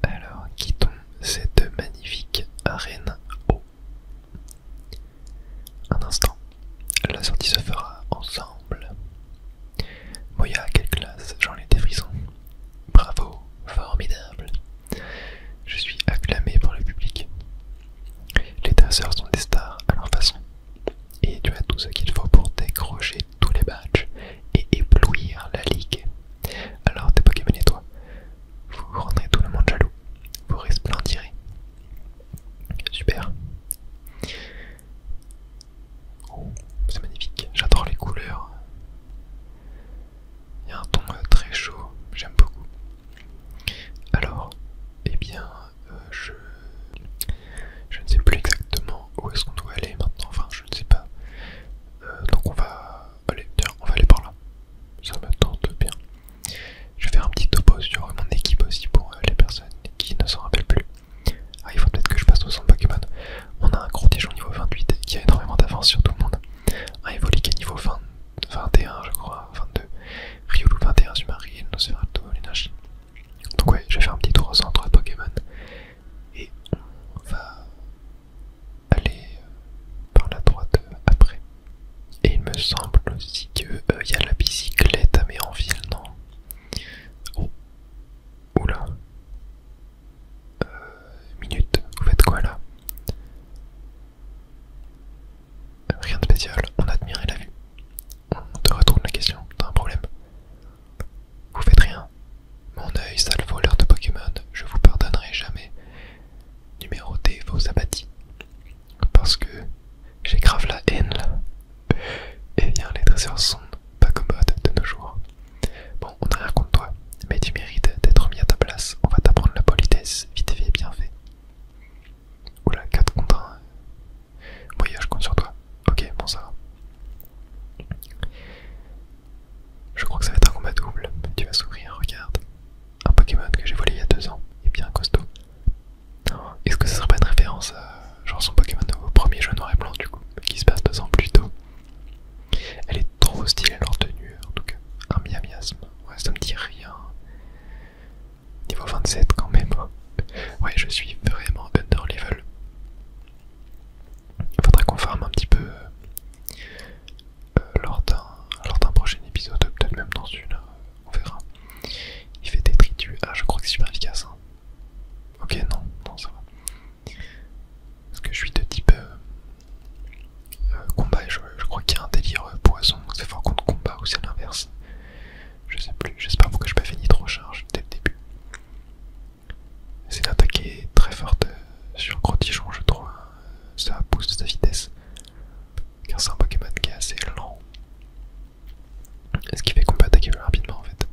Alors, quittons cette magnifique arène eau. Un instant, la sortie se fera ensemble. Moya, quelle classe, j'en ai des frissons. Bravo, formidable. Je suis acclamé par le public. Les dresseurs sont des stars à leur façon. Et tu as tout ce qu'il faut pour décrocher tous les badges et éblouir la ligue. Alors tes Pokémon et toi, vous rendrez tout le monde jaloux. Vous resplendirez. Super. Oh, c'est magnifique. J'adore les couleurs. Il y a un ton très chaud. J'aime beaucoup. Alors, eh bien, je ne sais plus exactement où est-ce qu'on doit aller maintenant. Enfin, je ne sais pas. Donc on va aller. Tiens, on va aller par là. Ça me tente bien. Je vais faire un petit topo sur mon équipe aussi pour les personnes qui ne s'en rappellent plus. Ah, il faut peut-être que je passe au centre Pokémon. On a un Grottigeon niveau 28 qui a énormément d'avance sur tout le monde. Un Evoli qui est niveau 20, 21 je crois, 22. Riolu 21, Sumaril, Nosferatu, l'énergie. Donc ouais, je vais faire un petit tour au centre Pokémon. Et on va aller par la droite après. Et il me semble aussi qu'il y a la bicyclette à Méranville, non? Oh, oula. Minute, vous faites quoi là? Rien de spécial, on admirait la vue. On te retourne la question, t'as un problème? Vous faites rien? Mon œil, sale voleur de Pokémon, je vous pardonnerai jamais. Numérotez vos abattis. Parce que j'ai grave la haine là. Eh bien, les dresseurs sont pas commodes de nos jours. Bon, on n'a rien contre toi, mais tu mérites d'être mis à ta place. On va t'apprendre la politesse, vite fait, bien fait. Oula, 4 contre 1. Moya, je compte sur toi. Ok, bon, ça va. Je crois que ça va être un combat double. Tu vas s'ouvrir, regarde. Un Pokémon que j'ai volé il y a 2 ans, et bien costaud. Est-ce que ça serait pas une référence à genre son Pokémon au premier jeu noir et blanc du coup, qui se passe 2 ans plus tôt? Elle est trop stylée leur tenue, en tout cas. Un miasme, ouais, ça me dit rien. Niveau 27 quand même. Ouais, je suis vraiment under level. Il faudrait qu'on farme un petit peu lors d'un prochain épisode, peut-être même dans une, on verra. Il fait des tritus. Ah, je crois que c'est super efficace. Hein. Ok, non, ça va. Parce que je suis de type combat, et je crois qu'il y a un délire poison, c'est fort contre combat ou c'est l'inverse. Je sais plus, j'espère pour que je pas fini trop charge dès le début. C'est l'attaque est très forte sur Grottigeon, je trouve. Ça booste sa vitesse. Car c'est un Pokémon qui est assez lent. Ce qui fait qu'on peut attaquer plus rapidement en fait.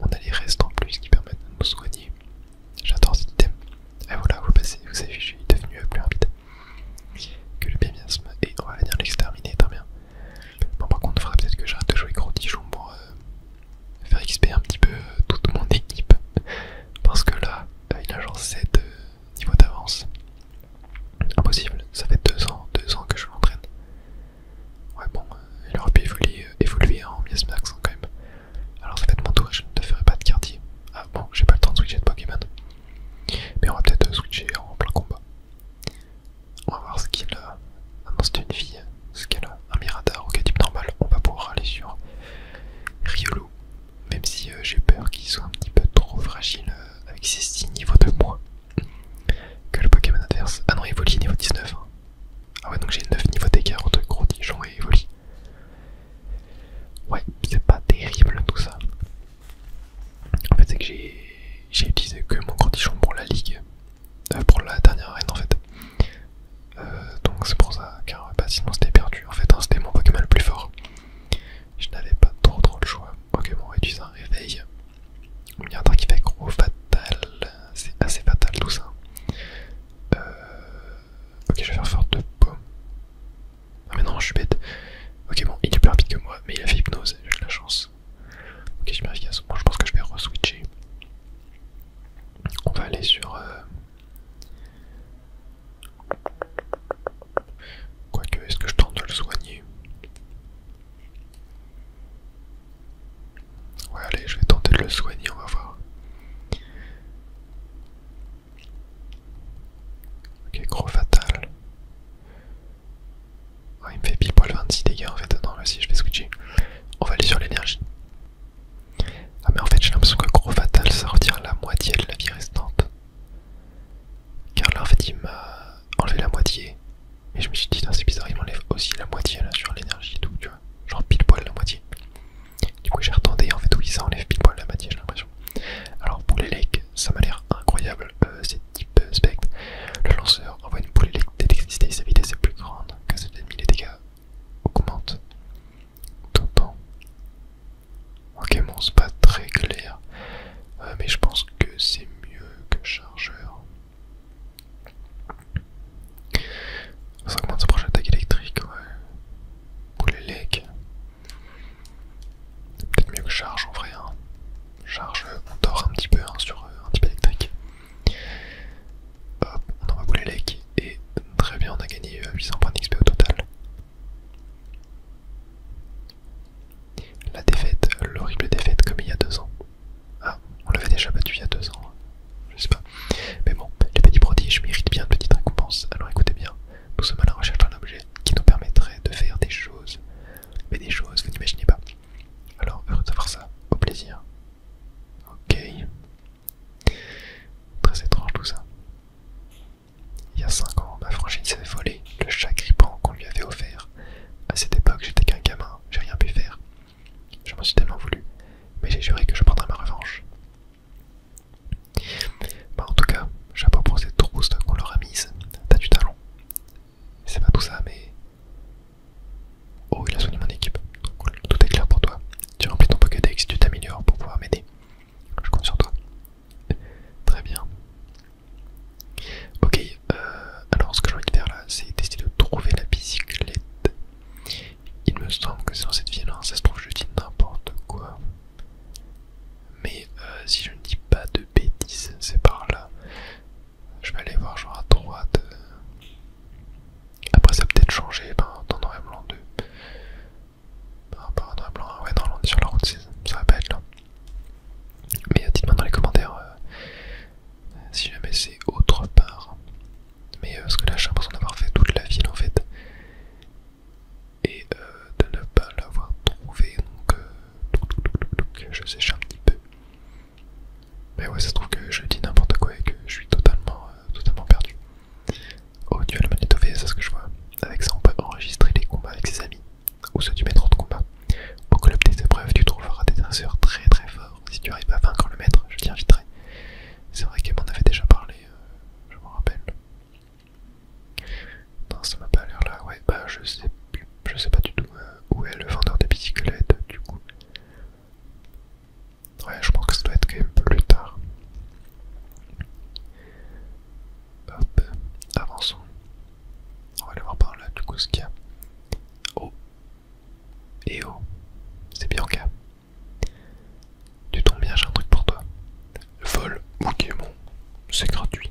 On a les restes en plus qui permettent de nous soigner. J'adore cet item. Et voilà, vous savez, je suis devenu plus rapide que le bémiasme. Et on va venir l'exterminer, très bien. Bon, par contre, il faudra peut-être que j'arrête de jouer Grottigeon pour faire XP un petit peu toute mon équipe. Parce que là, il a genre 7 niveaux d'avance. Impossible, ça fait 2 ans que je l'entraîne. Ouais, bon, il aurait pu évoluer en Miasmax hein, quand même. Alors ça va être mon tour, je ne te ferai pas de quartier. Ah bon, j'ai pas le temps de switcher de Pokémon. Mais on va peut-être switcher en plein combat. On va voir ce qu'il a. Ah non, c'était une fille. Ce qu'elle a. Un Miradar, ok, type normal. On va pouvoir aller sur Riolu. Même si j'ai peur qu'il soit un petit peu trop fragile avec ses 6 niveaux de moins que le Pokémon adverse. Ah non, Evoli niveau 19. Hein. Ah ouais, donc j'ai 9 niveaux d'écart entre Grottigeon et Evoli. Ouais, c'est pas terrible tout ça. En fait, c'est que j'ai utilisé que mon Grottigeon pour la ligue. Pour la dernière arène en fait. Donc c'est pour ça, car bah, sinon c'était perdu. En fait, hein, c'était mon Pokémon le plus fort. Je n'avais pas trop le choix. Ok, bon, on va utiliser un réveil. Il y a un truc qui fait gros fatal. C'est assez fatal tout ça. Ok, je vais faire forte de pomme. Ah mais non, je suis bête. Ok, bon, il est plus rapide que moi, mais il a fait hypnose, j'ai de la chance. Ok, super efficace. Bon, je pense que je vais re-switcher. On va aller sur... Quoique, est-ce que je tente de le soigner? Ouais, allez, je vais tenter de le soigner, on va voir. je sèche un petit peu. Mais ouais, ça se trouve que je dis n'importe quoi et que je suis totalement perdu. Oh, tu as le magnéto V, c'est ce que je vois. Avec ça, on peut enregistrer les combats avec ses amis, ou ceux du maître de combat. Au club des épreuves, tu trouveras des dresseurs très forts. Si tu arrives à vaincre le maître, je t'y inviterai. C'est vrai qu'elle m'en avait déjà parlé, je m'en rappelle. Non, ça m'a pas l'air là. Ouais, bah je sais plus. Je sais pas du tout où est le vendeur de bicyclettes, du coup. Ouais, je pense que ça doit être quand même plus tard. Hop, avançons. On va aller voir par là, du coup, ce qu'il y a. Oh, et oh, c'est Bianca. Tu tombes bien, j'ai un truc pour toi. Vol, ok, bon, c'est gratuit.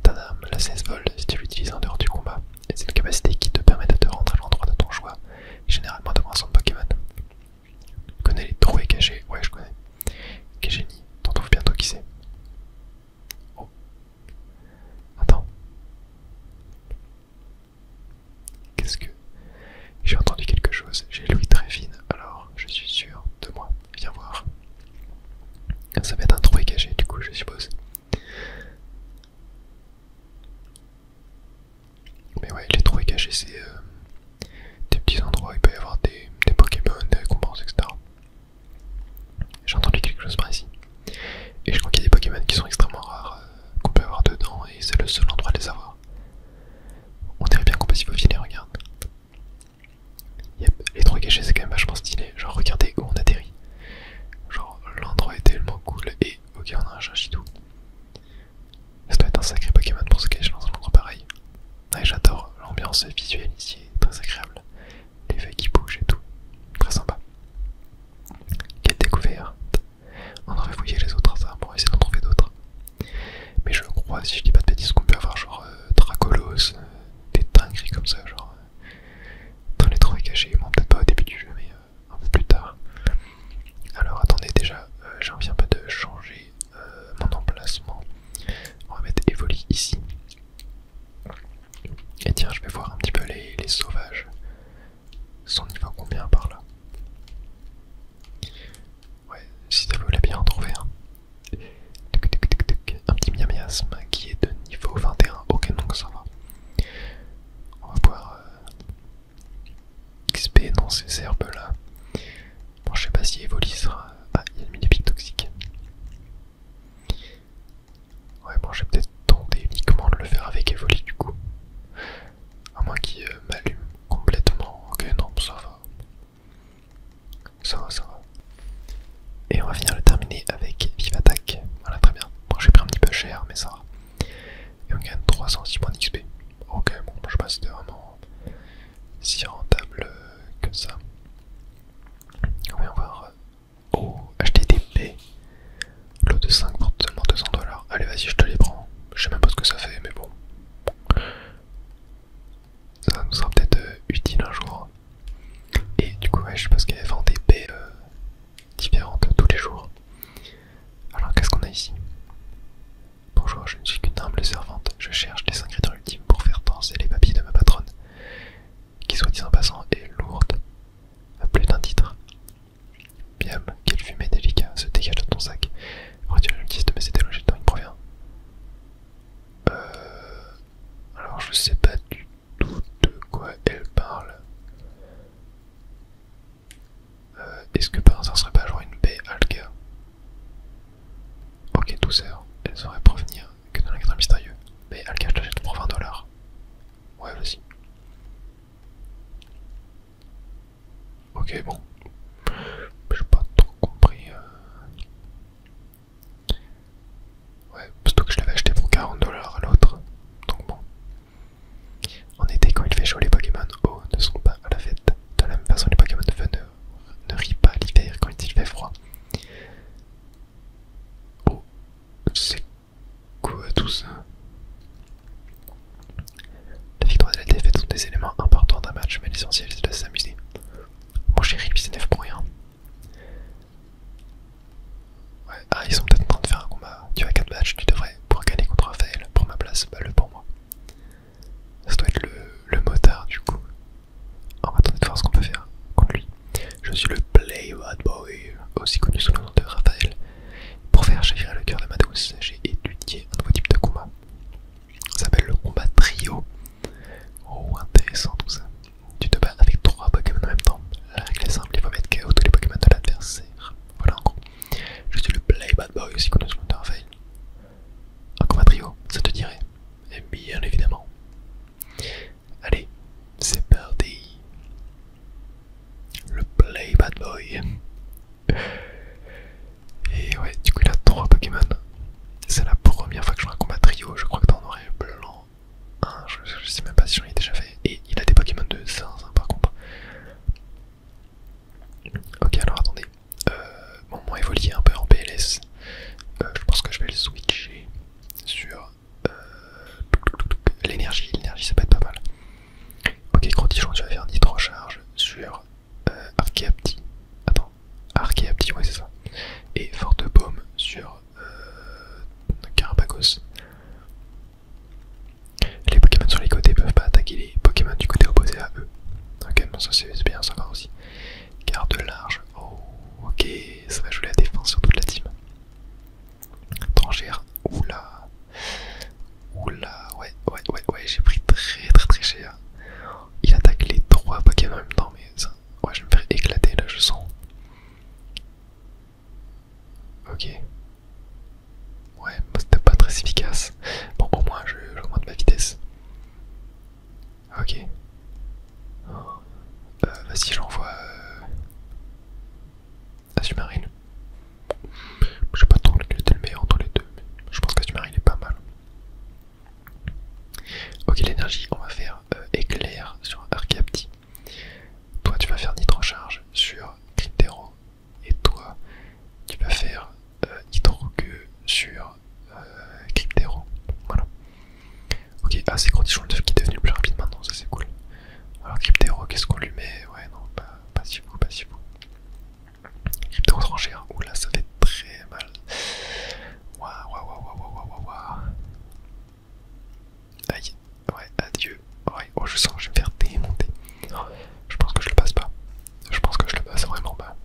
Tadam, la CS vol, si tu l'utilises en dehors du combat, c'est une capacité qui te permet de te rendre à l'endroit de ton choix, généralement devant un centre Pokémon. Tu connais les trouées cachées? Ouais, je connais. Quel génie, t'en trouves bientôt qui c'est. Oh, attends. Qu'est-ce que... J'ai entendu quelque chose, j'ai l'ouïe très fine, alors je suis sûr de moi. Viens voir. Ça va être un troué caché, du coup, je suppose. Mais ouais, les trouées cachés, c'est des petits endroits où il peut y avoir des Pokémon, des récompenses, etc. J'ai entendu quelque chose par ici. Et je crois qu'il y a des Pokémon qui sont extrêmement rares, qu'on peut avoir dedans, et c'est le seul endroit de les avoir. On dirait bien qu'on peut s'y faufiler, regarde. Yep, les trouées cachés, c'est quand même vachement stylé. Genre, regardez où on atterrit. Genre, l'endroit est tellement cool, et ok, on a un Chachidou. Ça doit être un sacré Pokémon pour se cacher dans un endroit pareil. Ouais, j'adore l'ambiance visuelle ici, très agréable. Les feuilles qui bougent et tout, très sympa. Quelle découverte! On aurait fouillé les autres arbres pour essayer d'en trouver d'autres. Mais je crois, si je dis pas de bêtises, qu'on peut avoir genre Dracolos, des dingueries comme ça, genre dans les trouver cachés. Bon, peut-être pas au début du jeu, mais un peu plus tard. Alors attendez, déjà, j'ai envie un peu de changer mon emplacement. On va mettre Evoli ici. Et tiens, je vais voir un petit peu les sauvages. Son niveau combien par là? Ouais, si ça voulait bien en trouver un. Un petit miasme qui est de niveau 21. Ok, donc ça va. On va pouvoir XP dans ces herbes là. Bon, je sais pas si Evoli sera. Ah, il y a le mini-pic toxique. Ouais, bon, je vais peut-être tenter uniquement de le faire avec Evoli du coup. À moins qu'il m'allume complètement. Ok, non, ça va. Ça va. Et on va finir le terminer avec Vive Attaque. Voilà, très bien. Bon, j'ai pris un petit peu cher, mais ça va. Et on gagne 306 points d'XP. Ok, bon, je sais pas si c'était vraiment si rentable que ça. On va voir. Oh, acheter des baies. Lot de 5 pour seulement 200$. Allez, vas-y, je te les prends. Je sais même pas ce que ça fait, mais bon. Ça nous sera peut-être utile un jour. Et du coup, ouais, je suppose qu'elle vend des baies différentes tous les jours. Alors, qu'est-ce qu'on a ici? Bonjour, je ne suis qu'une humble servante. Je cherche les ingrédients ultimes pour faire danser les papilles de ma patronne, qui soit dit en passant est lourde à plus d'un titre. Bien, quel fumet délicat se dégage de ton sac. Retire le disque, mais c'est délogé de dont il provient. Alors je sais pas du tout de quoi elle parle. Est-ce que par hasard ce serait pas genre une baie alga? Ok, douceur, elle saurait provenir que d'un ingrédient mystérieux. Baie alga, je l'achète pour 20$. Ouais, vas-y. Ok, bon. J'ai pas trop compris. Ouais, surtout que je l'avais acheté pour 40$ à l'autre. Donc bon. En été, quand il fait chaud, les Pokémon eau ne sont pas à la fête. De la même façon, les Pokémon de feu ne rient pas l'hiver quand il fait froid. Oh, c'est quoi tout ça? La victoire et la défaite sont des éléments importants d'un match, mais l'essentiel c'est de s'amuser. Mon chéri, lui s'énerve pour rien. Ouais, ah, ils sont peut-être en train de faire un combat. Tu as 4 matchs, tu devrais pouvoir gagner contre Raphaël. Pour ma place, bah le pour moi. Ça doit être le motard du coup. On va tenter de voir ce qu'on peut faire contre lui. Je suis le Et ouais, du coup il a 3 Pokémon. C'est la première fois que je fais un combat trio, je crois que dans Noir et Blanc 1, je sais même pas si j'en ai déjà fait. Et il a des Pokémon de 5 par contre. Ok, alors attendez. Bon, mon Evoli est un peu en PLS. Je pense que je vais le switcher sur l'énergie. L'énergie, ça peut être pas mal. Ok, Crotichon, tu vas faire Nitro-Charge sur Archeapti. Attends, Archeapti, ouais, c'est ça. Et Forte Paume sur Carapagos. Les Pokémon sur les côtés peuvent pas attaquer les Pokémon du côté opposé à eux. Ok, bon, ça c'est bien, ça va aussi. Garde large. Oh, ok, ça va jouer la défense sur toute la team. Étrangère. Oula. Oula, ouais, j'ai pris très cher. Il attaque les 3 Pokémon en même temps, mais ça. Ouais, je vais me faire éclater là, je sens. Ok. Ouais, c'était pas très efficace. Bon, au moins, j'augmente ma vitesse. Ok. Vas-y, j'envoie Azumarill. Je sais pas trop lequel était le meilleur entre les deux, mais je pense qu'Azumarill est pas mal. Ok, l'énergie, on va faire éclair sur Archeapti. Toi, tu vas faire Nitro-Charge sur Cryptero. Et toi, tu vas faire Hydroqueue sur Cryptero. Voilà. Ok, ah, c'est Crotichon qui est devenu plus rapide maintenant, ça c'est cool. Alors Cryptero, qu'est-ce qu'on lui met? Ouais, non, pas si vous. Cryptero tranchère, oula, ça fait très mal. Waouh. Aïe, ouais, adieu. Ouais, oh, je sens que je vais me faire démonter. Oh, je pense que je le passe pas. Je pense que je le passe vraiment pas.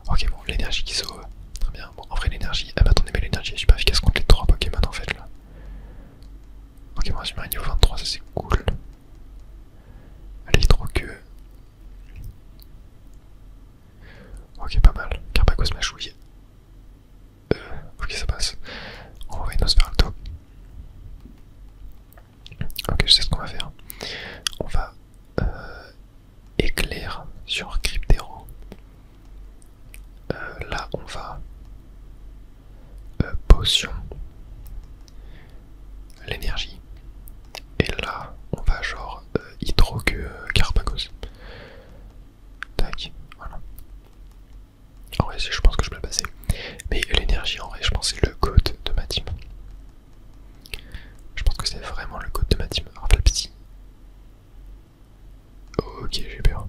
Ok, bon, l'énergie qui sauve. Très bien. Bon, en vrai, l'énergie. Ah, mais attendez, mais l'énergie est super efficace contre les 3 Pokémon en fait là. Ok, moi, je mets un niveau 23, ça c'est cool. Allez, Hydroqueue. Ok, pas mal. Carbagos m'a chouillé. Ok, ça passe. On va envoyer Nosferalto. Ok, je sais ce qu'on va faire. On va éclair sur Cryptero. Là, on va potion. L'énergie. Et là, on va genre Hydroqueue Carbagos. Tac, voilà. En vrai, je pense que je peux le passer. Mais l'énergie, en vrai, je pense que c'est le GOAT de ma team. Je pense que c'est vraiment le GOAT de ma team. Rappel psy. Ok, j'ai peur.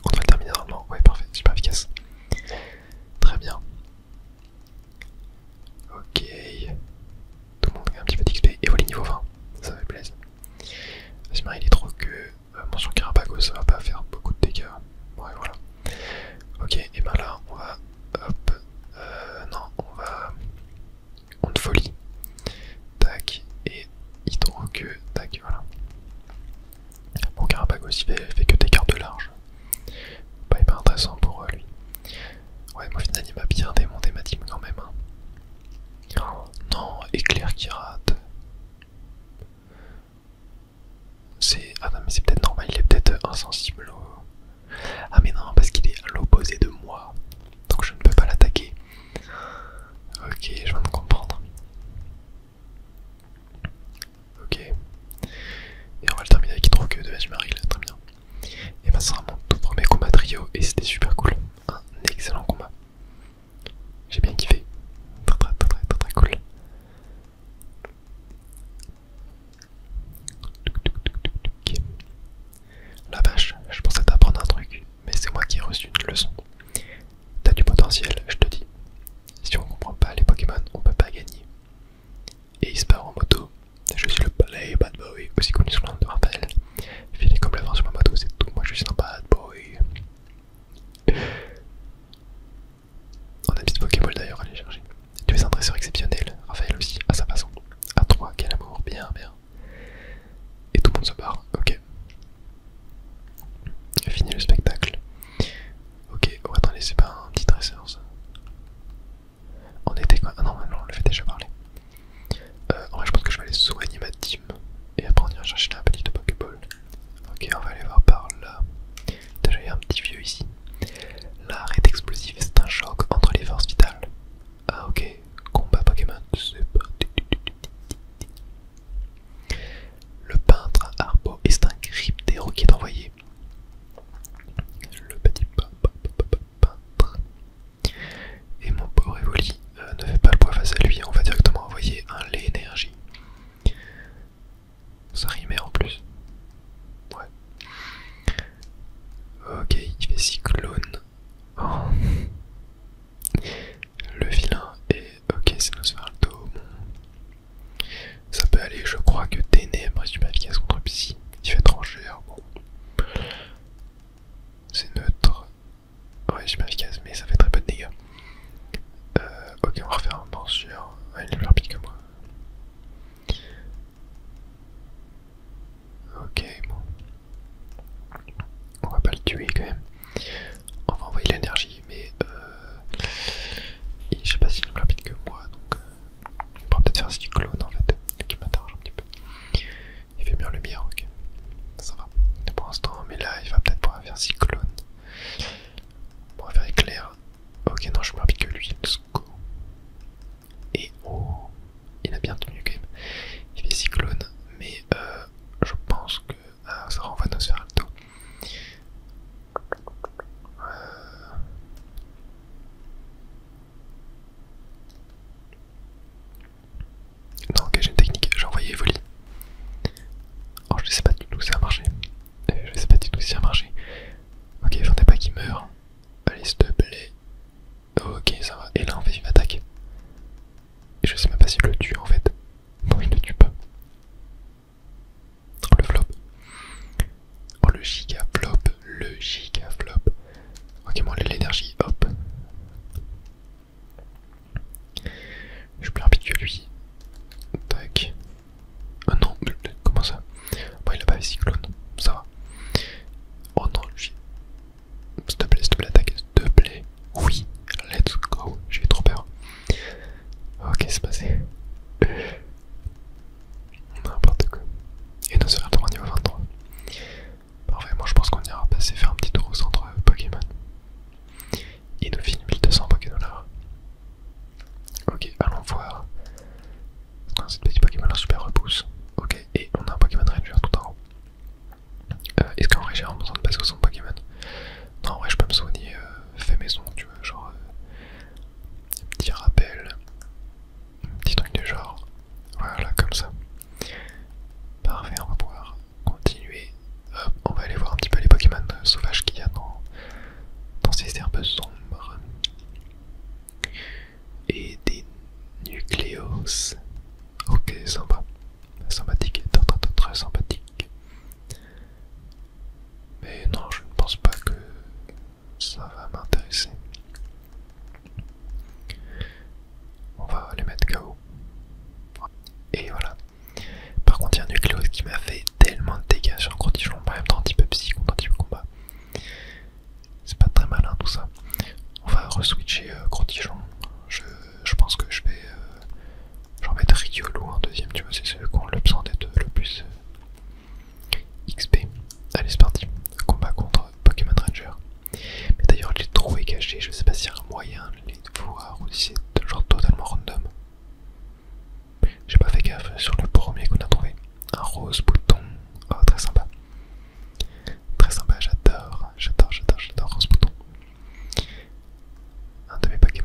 On doit le terminer normalement. Ouais, parfait, super efficace. Très bien. Ok. Tout le monde a un petit peu d'XP. Et voilà, niveau 20. Ça fait plaisir. Azumarill il est trop que. Mention Carapago, ça va pas faire beaucoup de dégâts. Ouais, voilà. Ok, et ben là, on va. Hop. Non, on va. On de folie. Tac. Et Hydroqueue. Tac, voilà. Bon, Carapago aussi fait que des cartes larges. Pas hyper intéressant pour lui. Ouais, moi, finalement, il m'a bien démonté ma team quand même. Hein. Oh, non, éclair qui rate. C'est. Ah non, mais c'est peut-être normal, il est peut-être insensible au. Ah, mais non, parce qu'il est à l'opposé de moi. Donc je ne peux pas l'attaquer. Ok, je viens de comprendre. Ok. Et on va le terminer avec Hydroqueue de Azumarill, très bien. Et bah, ça sera mon tout premier combat trio et c'était super cool. Un excellent combat. J'ai bien kiffé. Très cool. La vache, je pensais t'apprendre un truc, mais c'est moi qui ai reçu une leçon. T'as du potentiel, je te dis. Si on comprend pas les Pokémon, on peut pas gagner. Et il se part en moto. Je suis le balai bad boy, aussi connu sous le nom de Raphaël. Filé comme la vent sur ma moto, c'est tout. Moi je suis un bad boy. On a une petite Pokéball d'ailleurs à aller chercher. Tu es un dresseur exceptionnel, Raphaël aussi, à sa façon. À 3, quel amour, bien. Et tout le monde se barre, ok. Fini le spectacle. Ok, oh attendez, c'est pas un petit dresseur ça. On était quoi? Ah non, on le fait déjà parler. En vrai, je pense que je vais aller soigner ma team. Et après, on ira chercher la petite Pokéball. Ok, on va aller voir par là. Déjà, il y a un petit vieux ici. fait cyclone. Oh. Le vilain est ok, c'est Nosferalto. Bon. Ça peut aller, je crois que Ténèbres est super efficace contre Psy. Il fait étrangère, bon. C'est neutre. Ouais, super efficace, mais ça fait très peu de dégâts. Ok, on va refaire un morsure. Ouais, il est plus rapide que moi. Ok, bon. On va pas le tuer quand même. On va envoyer l'énergie, mais je sais pas s'il est plus rapide que moi, donc on pourra peut-être faire cyclone en fait, qui m'interroge un petit peu. Il fait bien lumière, ok. Ça va. Pour l'instant, mais là il va peut-être pouvoir faire cyclone. On va faire éclair. Ok, non, je suis plus rapide que lui, let's go. Et oh, il a bien tenu quand même. Il fait cyclone, mais je pense que ça renvoie Nosferalto. Non, ok, j'ai une technique, j'ai envoyé Evoli. Alors je sais pas du tout si ça a marché. Je sais pas du tout si ça a marché. Ok, j'en ai pas qui meurt. Allez, s'il te plaît. Ok, ça va. Et là, on fait une attaque. Et je sais même pas s'il le tue en fait. Non, il ne tue pas. Oh, le flop. Oh, le giga flop. Le giga flop. Ok, bon, l'énergie, hop. Je suis plus rapide que lui. Tac. Oh non, mais comment ça? Bon, il a pas fait cyclone. Ça va. Oh non, lui. S'il te plaît, attaque, s'il te plaît. Oui, let's go. J'ai eu trop peur. Ok, c'est passé. N'importe quoi. Et nos sœurs au niveau 23. Parfait, moi je pense qu'on ira passer faire un petit tour au centre Pokémon. Il nous file 1200 Pokémon. Ok, allons voir. Cette petite Pokémon là super repousse. Ok, et on a un Pokémon Ranger tout en haut. Est-ce qu'en vrai j'ai vraiment besoin de passer au centre Pokémon? Non, en vrai je peux me soigner fait maison, tu vois, genre petit rappel, petit truc du genre. Voilà, comme ça. Parfait, on va pouvoir continuer. Hop, on va aller voir un petit peu les Pokémon sauvages qu'il y a dans ces herbes sombres. Et des Nucléos. Ok, sympa. Sympathique, très sympathique. Mais non, je ne pense pas que ça va m'intéresser. On va les mettre KO. Et voilà. Par contre, il y a un Nucléos qui m'a fait tellement de dégâts sur un Cortigeon, en même temps un petit peu psy contre un type combat. C'est pas très malin tout ça. On va reswitcher Cortigeon. Je pense que je vais j'en mettre Riolu en deuxième, tu vois, c'est ceux qui ont le besoin d'être le plus XP. Allez, c'est parti. Combat contre Pokémon Ranger. Mais d'ailleurs, les trous est caché, je sais pas s'il y a un moyen de les voir ou si c'est genre totalement random. J'ai pas fait gaffe sur le premier qu'on a trouvé. Un rose bouton. Oh, très sympa. Très sympa, j'adore rose bouton. Un de mes Pokémon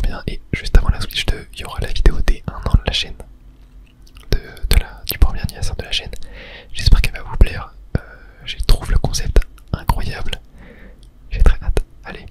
bien. Et juste avant la Switch 2, il y aura la vidéo des 1 an de la chaîne, du premier anniversaire de la chaîne. J'espère qu'elle va vous plaire. Je trouve le concept incroyable. J'ai très hâte. Allez,